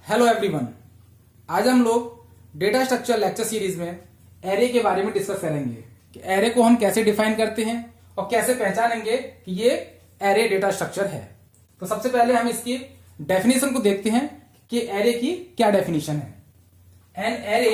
Hello everyone. आज हम लोग डेटा स्ट्रक्चर लेक्चर सीरीज में एरे के बारे में डिस्कस करेंगे कि एरे को हम कैसे डिफाइन करते हैं और कैसे पहचानेंगे कि ये एरे डेटा स्ट्रक्चर है। तो सबसे पहले हम इसकी डेफिनेशन को देखते हैं कि एरे की क्या डेफिनेशन है। An array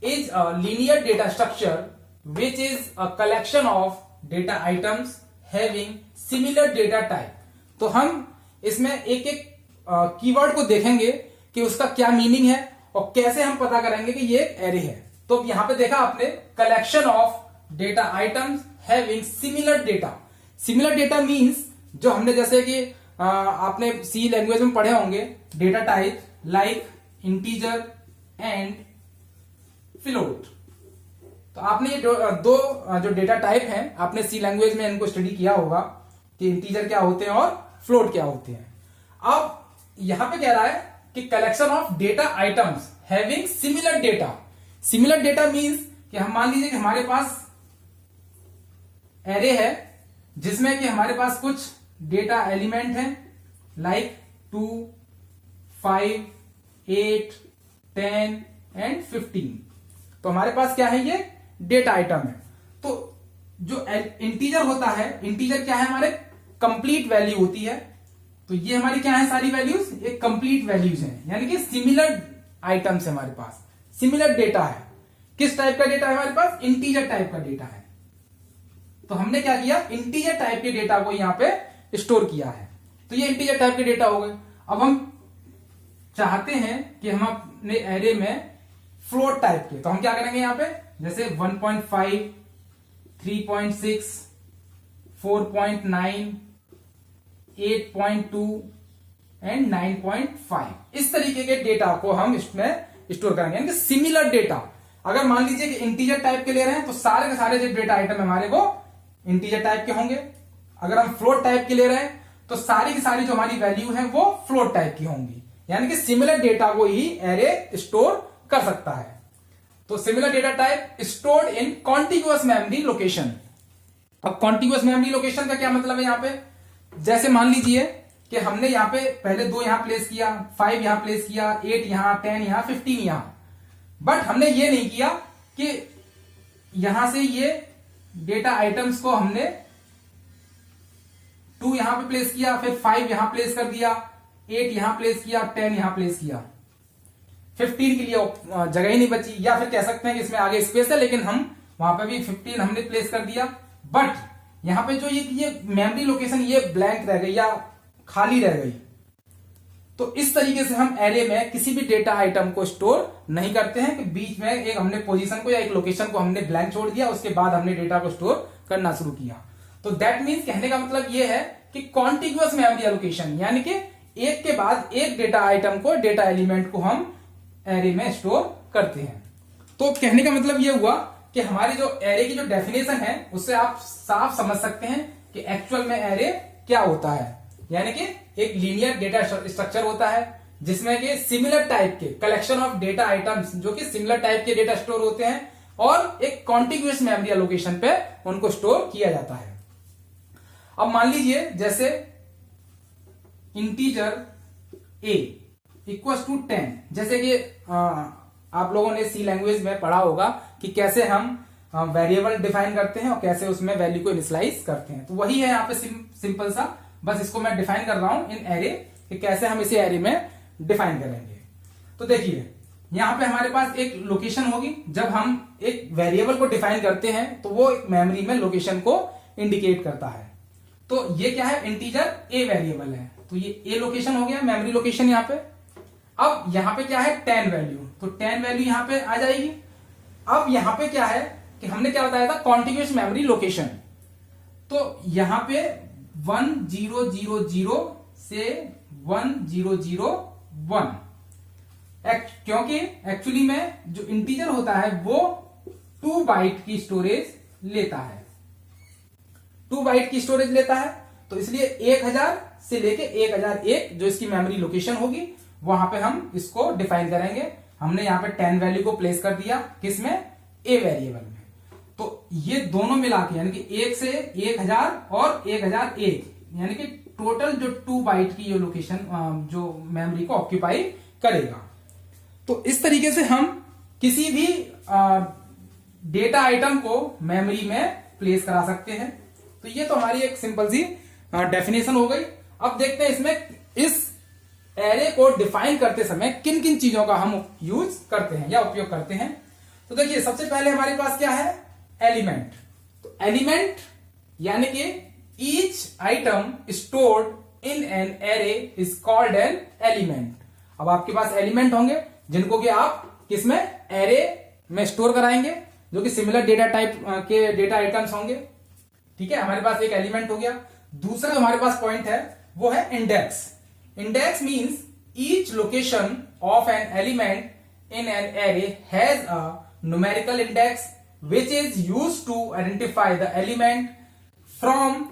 is a linear data structure which is a collection of data items having similar data type. तो हम इसमें एक एक कीवर्ड को देखेंगे कि उसका क्या मीनिंग है और कैसे हम पता करेंगे कि ये एक एरे है। तो यहां पे देखा आपने collection of data items having similar data. Similar data means जो हमने जैसे कि आपने सी लैंग्वेज में पढ़े होंगे data type like integer and float. तो आपने ये दो जो डेटा टाइप हैं आपने सी लैंग्वेज में इनको स्टडी किया होगा कि इंटीजर क्या होते हैं और फ्लोट क्या होते हैं। अब यहां पे कह रहा है कि collection of data items having similar data. Similar data means कि हम मान लीजिए कि हमारे पास एरे है जिसमें कि हमारे पास कुछ डेटा एलिमेंट हैं लाइक 2, 5, 8, 10 एंड 15। तो हमारे पास क्या है, ये डेटा आइटम है। तो जो इंटीजर होता है, इंटीजर क्या है, हमारे कंप्लीट वैल्यू होती है। तो ये हमारी क्या है, सारी वैल्यूज एक कंप्लीट वैल्यूज हैं, यानी कि सिमिलर आइटम्स है हमारे पास, सिमिलर डेटा है। किस टाइप का डेटा है हमारे पास, इंटीजर टाइप का डेटा है। तो हमने क्या किया, इंटीजर टाइप के डेटा को यहां पे स्टोर किया है। तो ये इंटीजर टाइप के डेटा हो गए। अब हम चाहते हैं कि हम अपने एरे में फ्लोट टाइप के, तो हम क्या करेंगे यहां पे, जैसे 1.5, 3.6, 4.9, 8.2 एंड 9.5 इस तरीके के डेटा को हम इसमें स्टोर करेंगे, यानी कि सिमिलर डेटा। अगर मान लीजिए कि इंटीजर टाइप के ले रहे हैं तो सारे के सारे जो डेटा आइटम हमारे वो इंटीजर टाइप के होंगे। अगर हम फ्लोट टाइप के ले रहे हैं तो सारी की सारी जो हमारी वैल्यू है वो फ्लोट टाइप की होंगी, यानी कि सिमिलर डेटा को ही एरे स्टोर कर सकता है। तो similar data type stored in contiguous memory location. अब कॉन्टिग्यूअस मेमोरी लोकेशन का क्या मतलब है, यहां पे जैसे मान लीजिए कि हमने यहां पे पहले 2 यहां प्लेस किया, 5 यहां प्लेस किया, 8 यहां, 10 यहां, 15 यहां। बट हमने ये नहीं किया कि यहां से ये डेटा आइटम्स को हमने 2 यहां पे प्लेस किया, फिर 5 यहां प्लेस कर दिया, 8 यहां प्लेस किया, 10 यहां प्लेस किया, 15 के लिए जगह ही नहीं बची। या फिर कह सकते हैं कि इसमें आगे स्पेस है लेकिन हम वहां पे भी 15 हमने प्लेस कर दिया। बट यहां पे जो ये मेमोरी लोकेशन ये ब्लैंक रह गई या खाली रह गई। तो इस तरीके से हम एरे में किसी भी डेटा आइटम को स्टोर नहीं करते हैं कि बीच में एक हमने पोजीशन को या एक लोकेशन को हमने ब्लैंक छोड़ दिया, उसके बाद हमने डेटा को स्टोर करना शुरू किया। तो दैट मीन्स कहने का मतलब ये है कि कॉन्टिग्यूअस मेमोरी एलोकेशन, यानी कि एक के बाद एक डेटा आइटम को, डेटा एलिमेंट को हम एरे में स्टोर करते हैं। तो कहने का मतलब ये हुआ कि हमारी जो एरे की जो डेफिनेशन है उससे आप साफ समझ सकते हैं कि एक्चुअल में एरे क्या होता है। यानी कि एक लीनियर डेटा स्ट्रक्चर होता है जिसमें कि सिमिलर टाइप के कलेक्शन ऑफ डेटा आइटम्स जो कि सिमिलर टाइप के डेटा स्टोर होते हैं और एक कॉन्टिग्यूअस मेमोरी एलोकेशन पे उनको स्टोर किया जाता है। अब मान लीजिए जैसे इंटीजर a इक्वल्स टू 10, जैसे कि आप लोगों ने सी लैंग्वेज में पढ़ा होगा कि कैसे हम वेरिएबल डिफाइन करते हैं और कैसे उसमें वैल्यू को इनिशियलाइज करते हैं। तो वही है यहाँ पे सिंपल सा, बस इसको मैं डिफाइन कर रहा हूं इन एरे कि कैसे हम इसे एरे में डिफाइन करेंगे। तो देखिए यहां पे हमारे पास एक लोकेशन होगी। जब हम एक वेरिएबल को डिफाइन करते हैं तो वो एक मेमोरी में लोकेशन को इंडिकेट करता है। तो ये क्या है, इंटीजर ए वेरिएबल है, तो ये ए लोकेशन हो गया, मेमोरी लोकेशन यहां पे। अब यहां पे क्या है, 10 वैल्यू, तो 10 वैल्यू यहां पे आ जाएगी। अब यहां पे क्या है कि हमने क्या बताया था, कॉन्टिग्यूअस मेमोरी लोकेशन। तो यहां पे 1000 से 1001, क्योंकि एक्चुअली में जो इंटीजर होता है वो 2 बाइट की स्टोरेज लेता है, 2 बाइट की स्टोरेज लेता है। तो इसलिए 1000 से लेके 1001 जो इसकी मेमोरी लोकेशन होगी वहां पे हम इसको डिफाइन करेंगे। हमने यहां पे 10 वैल्यू को प्लेस कर दिया किसमें, ए वेरिएबल में। तो ये दोनों मिला के यानी कि 1 से 1000 और 1001 यानी कि टोटल जो 2 बाइट की ये लोकेशन जो मेमोरी को ऑक्यूपाई करेगा। तो इस तरीके से हम किसी भी डेटा आइटम को मेमोरी में प्लेस करा सकते हैं। तो ये तो हमारी एक सिंपल सी डेफिनेशन हो गई। अब देखते हैं इसमें इस एरे को डिफाइन करते समय किन किन चीजों का हम यूज करते हैं या उपयोग करते हैं। तो देखिए सबसे पहले हमारे पास क्या है, एलिमेंट। तो एलिमेंट यानी कि each item stored in an array is called an element. अब आपके पास एलिमेंट होंगे जिनको कि आप किसमें, एरे में स्टोर कराएंगे, जो कि सिमिलर डेटा टाइप के डेटा आइटम्स होंगे। ठीक है, हमारे पास एक एलिमेंट हो गया। दूसरा जो हमारे पास पॉइंट है वो है index. Index means each location of an element in an array has a numerical index which is used to identify the element from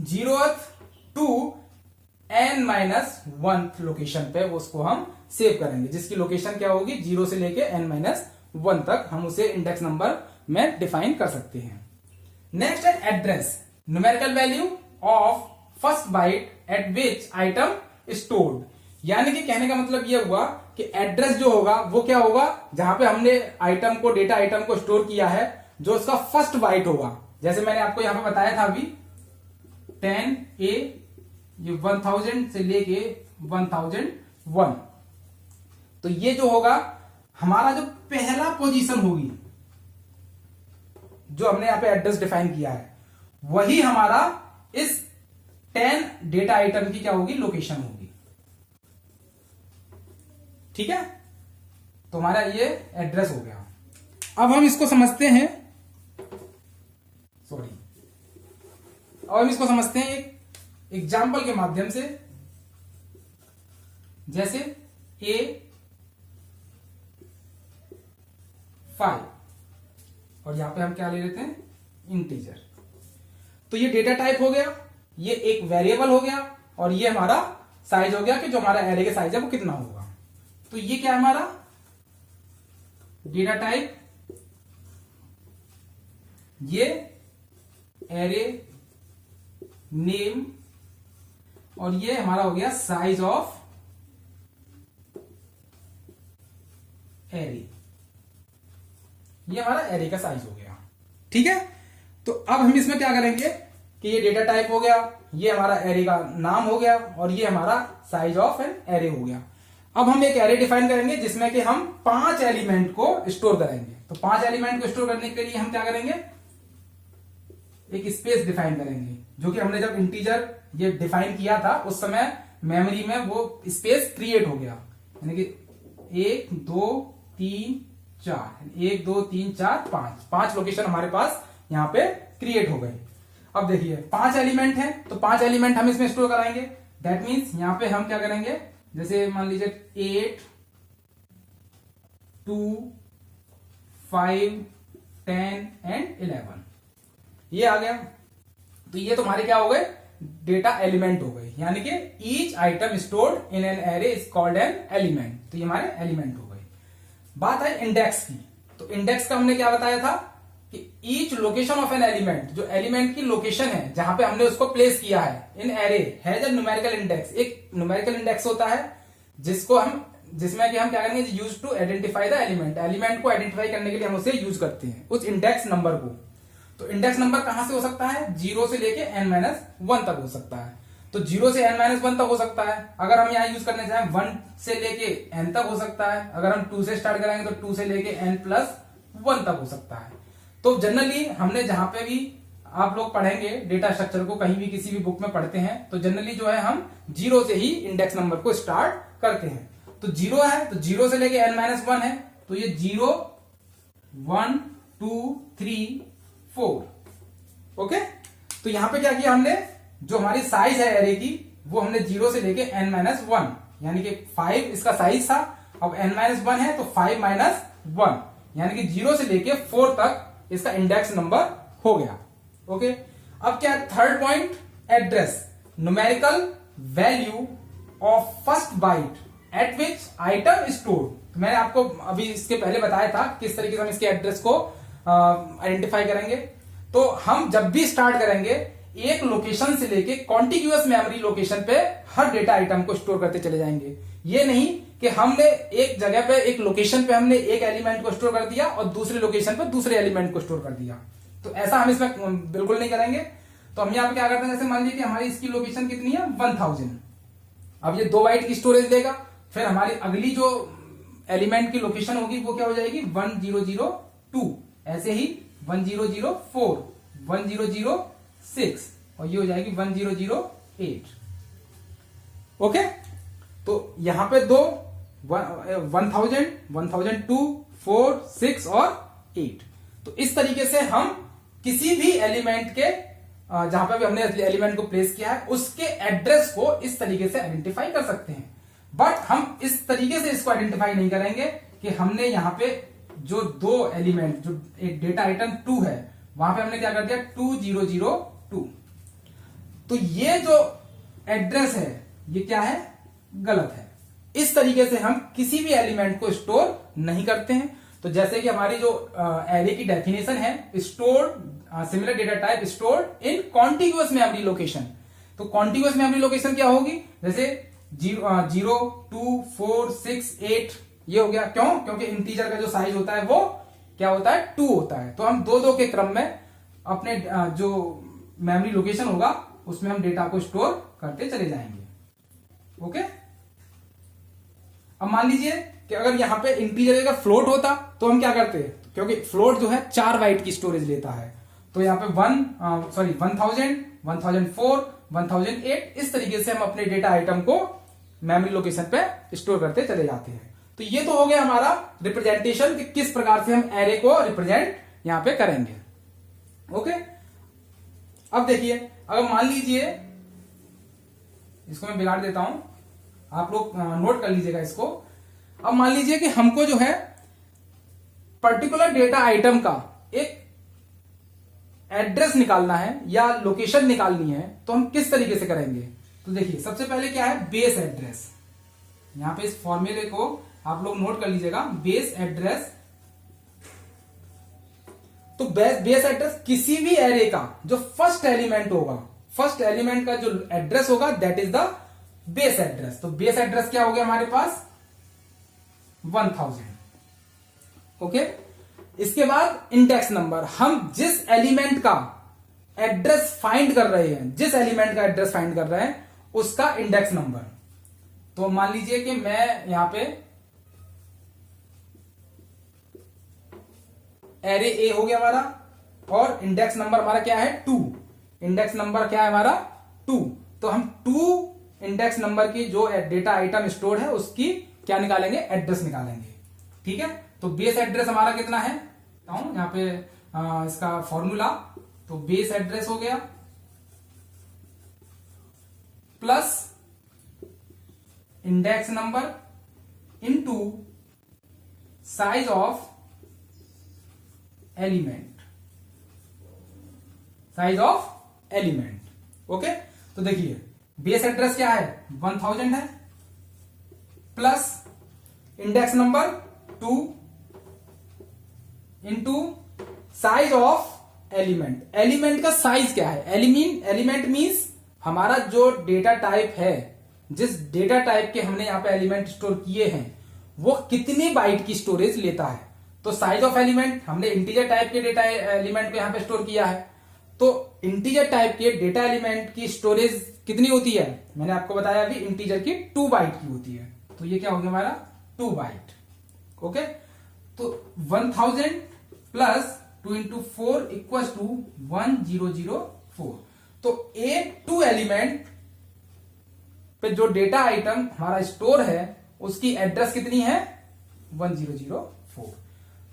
0th to n-1th location पे उसको हम सेव करेंगे, जिसकी लोकेशन क्या होगी 0 से लेके n-1 तक हम उसे इंडेक्स नंबर में डिफाइन कर सकते हैं। नेक्स्ट है address, numerical value of first byte at which item stored. यानी कि कहने का मतलब यह हुआ कि एड्रेस जो होगा वो क्या होगा, जहां पे हमने आइटम को, डेटा आइटम को स्टोर किया है, जो उसका फर्स्ट बाइट होगा। जैसे मैंने आपको यहां पे बताया था अभी 10A, ये 1000 से लेके 1001। तो ये जो होगा हमारा जो पहला पोजीशन होगी, जो हमने यहां पे एड्रेस डिफाइन किया है, वही हमारा इस 10 डेटा आइटम की क्या होगी, लोकेशन होगी। ठीक है, तो हमारा ये एड्रेस हो गया। अब हम इसको समझते हैं, अब हम इसको समझते हैं एक एग्जाम्पल के माध्यम से। जैसे A5 और यहां पे हम क्या ले लेते हैं, इंटीजर। तो ये डेटा टाइप हो गया, ये एक वेरिएबल हो गया, और ये हमारा साइज हो गया कि जो हमारा एरे का साइज है वो कितना होगा। तो ये क्या है हमारा डेटा टाइप, ये एरे नेम, और ये हमारा हो गया साइज ऑफ एरे। ये हमारा एरे का साइज हो गया। ठीक है, तो अब हम इसमें क्या करेंगे कि ये डेटा टाइप हो गया, ये हमारा एरे का नाम हो गया, और ये हमारा साइज ऑफ एन एरे हो गया। अब हम एक एरे डिफाइन करेंगे जिसमें कि हम 5 एलिमेंट को स्टोर करेंगे। तो 5 एलिमेंट को स्टोर करने के लिए हम क्या करेंगे, एक स्पेस डिफाइन करेंगे, जो कि हमने जब इंटीजर ये डिफाइन किया था उस समय मेमोरी में वो स्पेस क्रिएट हो गया। यानी कि 1 2 3 4, 1 2 3 4 5 लोकेशन हमारे पास यहां पे क्रिएट हो गए। अब देखिए 5 एलिमेंट हैं, तो 5 एलिमेंट हम इसमें स्टोर कराएंगे। दैट मीन्स यहां पे हम क्या करेंगे, जैसे मान लीजिए 8 2 5 10 एंड 11 ये आ गया। तो ये तुम्हारे क्या हो गए, डेटा एलिमेंट हो गए। यानी कि each item stored in an array is called an element. तो ये हमारे एलिमेंट हो गए। बात है इंडेक्स की। तो इंडेक्स का हमने क्या बताया था कि each location of an element, जो एलिमेंट की लोकेशन है जहां पे हमने उसको प्लेस किया है in array, has a numerical index. एक न्यूमेरिकल इंडेक्स होता है जिसमें कि हम क्या करेंगे, use to identify the element. Element को आइडेंटिफाई करने के लिए हम उसे यूज करते हैं उस इंडेक्स नंबर को। तो इंडेक्स नंबर कहां से हो सकता है, 0 से लेके n-1 तक हो सकता है। तो 0 से n-1 तक हो सकता है। अगर हम यहां यूज करने चाहें 1 से लेके n तक हो सकता है। अगर हम 2 से स्टार्ट करेंगे तो 2 से लेके n+1 तक हो सकता है। तो जनरली हमने जहां पे भी आप लोग पढ़ेंगे डेटा स्ट्रक्चर को, कहीं भी किसी भी बुक में पढ़ते हैं, तो जनरली जो है हम 0 से ही इंडेक्स नंबर को स्टार्ट करते हैं। तो 0 है तो 0 से लेके n-1 है, तो ये 0 1 2 3 4। ओके, तो यहां पे क्या किया हमने, जो हमारी साइज है एरे की वो हमने 0 से लेके n-1, यानी कि 5 इसका साइज था। अब n-1 है तो 5-1, यानी कि 0 से लेके 4 तक इसका इंडेक्स नंबर हो गया। ओके, अब क्या third point, address, numerical value of first byte at which item stored. तो मैंने आपको अभी इसके पहले बताया था किस तरीके से हम इसके एड्रेस को आइडेंटिफाई करेंगे। तो हम जब भी स्टार्ट करेंगे एक लोकेशन से लेके कॉन्टिग्यूअस मेमोरी लोकेशन पे हर डेटा आइटम को स्टोर करते चले जाएंगे। ये नहीं कि हमने एक जगह पे, एक लोकेशन पे हमने एक एलिमेंट को स्टोर कर दिया और दूसरे लोकेशन पे दूसरे एलिमेंट को स्टोर कर दिया। तो ऐसा हम इसमें बिल्कुल नहीं करेंगे। तो हम यहाँ पे क्या करते हैं, जैसे मान लीजिए कि हमारी इसकी लोकेशन कितनी है 1000। अब ये 2 बाइट की स्टोरेज लेगा, फिर हमारी अगली जो एलिमेंट की लोकेशन होगी वो क्या हो जाएगी 1002, ऐसे ही 1004, 1006 और ये हो जाएगी 1008। ओके, तो यहां पे 2 1000, 1002, 4, 6 और 8। तो इस तरीके से हम किसी भी एलिमेंट के जहां पे भी हमने एलिमेंट को प्लेस किया है उसके एड्रेस को इस तरीके से आइडेंटिफाई कर सकते हैं। बट हम इस तरीके से इसको आइडेंटिफाई नहीं करेंगे कि हमने यहां पे जो 2 एलिमेंट, जो एक डेटा आइटम 2 है, वहां पे हमने क्या कर दिया 2002। तो ये जो एड्रेस है ये क्या है, गलत है। इस तरीके से हम किसी भी एलिमेंट को स्टोर नहीं करते हैं। तो जैसे कि हमारी जो एरे की डेफिनेशन है, store similar data type stored in contiguous memory location. तो कॉन्टिग्यूअस मेमोरी लोकेशन क्या होगी, जैसे 0, 2, 4, 6, 8 ये हो गया। क्यों? क्योंकि इंटीजर का जो साइज होता है वो क्या होता है 2 होता है। तो हम 2 के क्रम में अपने जो मेमोरी लोकेशन होगा उसमें हम डेटा को स्टोर करते चले जाएंगे। ओके, अब मान लीजिए कि अगर यहां पे इंटीजर का फ्लोट होता तो हम क्या करते, क्योंकि फ्लोट जो है 4 बाइट की स्टोरेज लेता है, तो यहाँ पे 1000, 1004, 1008 इस तरीके से हम अपने डेटा आइटम को मेमोरी लोकेशन पे स्टोर करते चले जाते हैं। तो ये तो हो गया हमारा रिप्रेजेंटेशन कि किस प्रकार से हम एरे को रिप्रेजेंट यहां पे करेंगे। ओके, अब देखिए, अगर मान लीजिए, इसको मैं बिगाड़ देता हूं, आप लोग नोट कर लीजिएगा इसको। अब मान लीजिए कि हमको जो है पर्टिकुलर डेटा आइटम का एक एड्रेस निकालना है या लोकेशन निकालनी है, तो हम किस तरीके से करेंगे। तो देखिए, सबसे पहले क्या है बेस एड्रेस। यहां पे इस फॉर्मूले को आप लोग नोट कर लीजिएगा, बेस एड्रेस। तो बेस एड्रेस किसी भी एरे का जो फर्स्ट एलिमेंट होगा, फर्स्ट एलिमेंट का जो एड्रेस होगा that is the base address. तो बेस एड्रेस क्या हो गया हमारे पास 1000। ओके, इसके बाद इंडेक्स नंबर, हम जिस एलिमेंट का एड्रेस फाइंड कर रहे हैं, जिस एलिमेंट का एड्रेस फाइंड कर रहे हैं उसका इंडेक्स नंबर। तो मान लीजिए कि मैं यहां पे एरे ए हो गया हमारा और इंडेक्स नंबर हमारा क्या है 2। इंडेक्स नंबर क्या है हमारा 2। तो हम 2 इंडेक्स नंबर की जो डेटा आइटम स्टोर है उसकी क्या निकालेंगे, एड्रेस निकालेंगे। ठीक है, तो बेस एड्रेस हमारा कितना है, यहां पे इसका फॉर्मूला, तो बेस एड्रेस हो गया plus index number into size of element, size of element. Okay, तो देखिए बेस एड्रेस क्या है 1000 है plus index number 2 into size of element. Element का साइज क्या है, एलिमेंट मीन्स हमारा जो डेटा टाइप है, जिस डेटा टाइप के हमने यहां पे एलिमेंट स्टोर किए हैं वो कितनी बाइट की स्टोरेज लेता है। तो साइज ऑफ एलिमेंट, हमने इंटीजर टाइप के डेटा एलिमेंट को यहां पे स्टोर किया है, तो इंटीजर टाइप के डेटा एलिमेंट की स्टोरेज कितनी होती है, मैंने आपको बताया अभी इंटीजर की 2 बाइट की होती है। तो ये क्या हो गया हमारा 2 बाइट। ओके, तो 1000 प्लस 2 इंटू 4 इक्वल टू 1004। तो एक 2 एलिमेंट पे जो डेटा आइटम हमारा स्टोर है उसकी एड्रेस कितनी है 1004।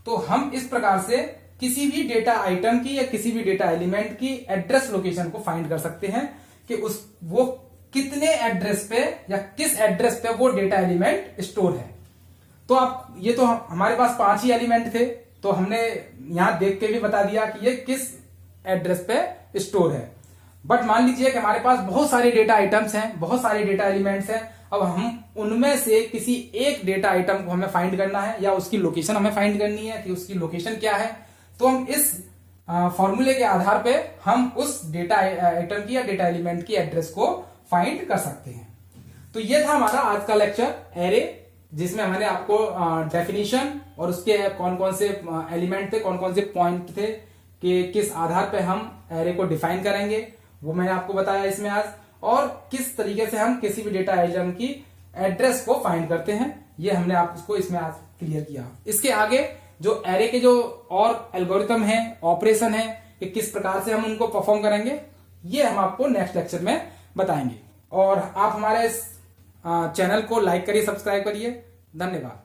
तो हम इस प्रकार से किसी भी डेटा आइटम की या किसी भी डेटा एलिमेंट की एड्रेस लोकेशन को फाइंड कर सकते हैं कि वो कितने एड्रेस पे या किस एड्रेस पे वो डेटा एलिमेंट स्टोर है। तो आप ये तो हमारे पास 5 ही एलिमेंट थे, तो हमने यहां देख के भी बता दिया कि ये किस एड्रेस पे स्टोर है। बट मान लीजिए कि हमारे पास बहुत सारे डेटा आइटम्स हैं, बहुत सारे डेटा एलिमेंट्स हैं। अब हम उनमें से किसी एक डेटा आइटम को हमें फाइंड करना है या उसकी लोकेशन हमें फाइंड करनी है कि उसकी लोकेशन क्या है। तो हम इस फॉर्मूले के आधार पे हम उस डेटा आइटम की या डेटा एलिमेंट की एड्रेस को फाइंड कर सकते हैं। तो ये था हमारा आज का लेक्चर एरे जिसमें मैंने आपको डेफिनेशन और उसके कौन कौन से एलिमेंट थे, कौन कौन से पॉइंट थे कि किस आधार पे हम एरे को डिफाइन करेंगे, वो मैंने आपको बताया इसमें आज। और किस तरीके से हम किसी भी डेटा आइटम की एड्रेस को फाइंड करते हैं, ये हमने आपको इसमें आज क्लियर किया। इसके आगे जो एरे के जो और एल्गोरिथम है, ऑपरेशन है, कि किस प्रकार से हम उनको परफॉर्म करेंगे, ये हम आपको नेक्स्ट लेक्चर में बताएंगे। और आप हमारे इस चैनल को लाइक करिए, सब्सक्राइब करिए। धन्यवाद।